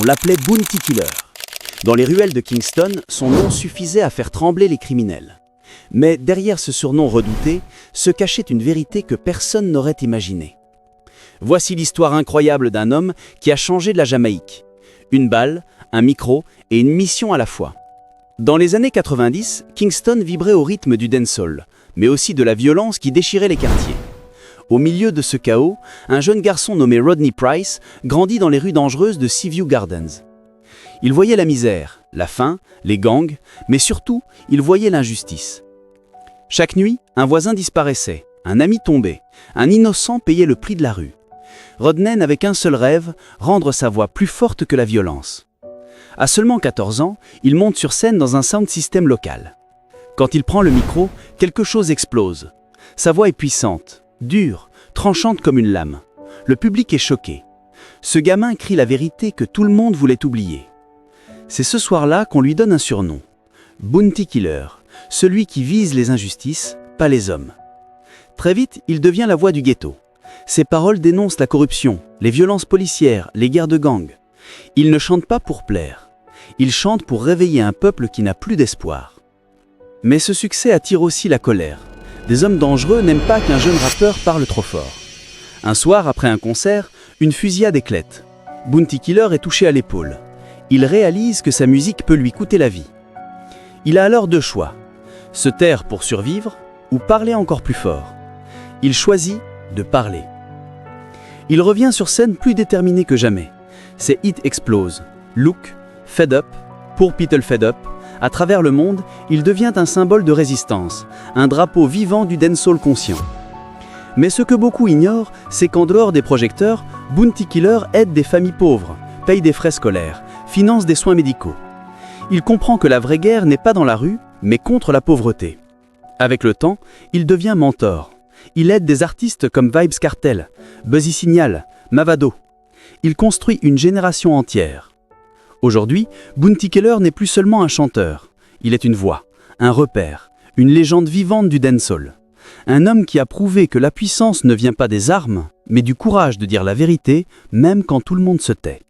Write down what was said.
On l'appelait Bounty Killer. Dans les ruelles de Kingston, son nom suffisait à faire trembler les criminels. Mais derrière ce surnom redouté, se cachait une vérité que personne n'aurait imaginée. Voici l'histoire incroyable d'un homme qui a changé de la Jamaïque. Une balle, un micro et une mission à la fois. Dans les années 90, Kingston vibrait au rythme du dancehall, mais aussi de la violence qui déchirait les quartiers. Au milieu de ce chaos, un jeune garçon nommé Rodney Price grandit dans les rues dangereuses de Seaview Gardens. Il voyait la misère, la faim, les gangs, mais surtout, il voyait l'injustice. Chaque nuit, un voisin disparaissait, un ami tombait, un innocent payait le prix de la rue. Rodney n'avait qu'un seul rêve, rendre sa voix plus forte que la violence. À seulement 14 ans, il monte sur scène dans un sound system local. Quand il prend le micro, quelque chose explose. Sa voix est puissante, dure, tranchante comme une lame. Le public est choqué. Ce gamin crie la vérité que tout le monde voulait oublier. C'est ce soir-là qu'on lui donne un surnom. Bounty Killer, celui qui vise les injustices, pas les hommes. Très vite, il devient la voix du ghetto. Ses paroles dénoncent la corruption, les violences policières, les guerres de gangs. Il ne chante pas pour plaire. Il chante pour réveiller un peuple qui n'a plus d'espoir. Mais ce succès attire aussi la colère. Des hommes dangereux n'aiment pas qu'un jeune rappeur parle trop fort. Un soir, après un concert, une fusillade éclate. Bounty Killer est touché à l'épaule. Il réalise que sa musique peut lui coûter la vie. Il a alors deux choix. Se taire pour survivre ou parler encore plus fort. Il choisit de parler. Il revient sur scène plus déterminé que jamais. Ses hits explosent. Look, Fed Up, Poor People Fed Up. À travers le monde, il devient un symbole de résistance, un drapeau vivant du dancehall conscient. Mais ce que beaucoup ignorent, c'est qu'en dehors des projecteurs, Bounty Killer aide des familles pauvres, paye des frais scolaires, finance des soins médicaux. Il comprend que la vraie guerre n'est pas dans la rue, mais contre la pauvreté. Avec le temps, il devient mentor. Il aide des artistes comme Vybz Kartel, Buzzy Signal, Mavado. Il construit une génération entière. Aujourd'hui, Bounty Killer n'est plus seulement un chanteur. Il est une voix, un repère, une légende vivante du dancehall. Un homme qui a prouvé que la puissance ne vient pas des armes, mais du courage de dire la vérité, même quand tout le monde se tait.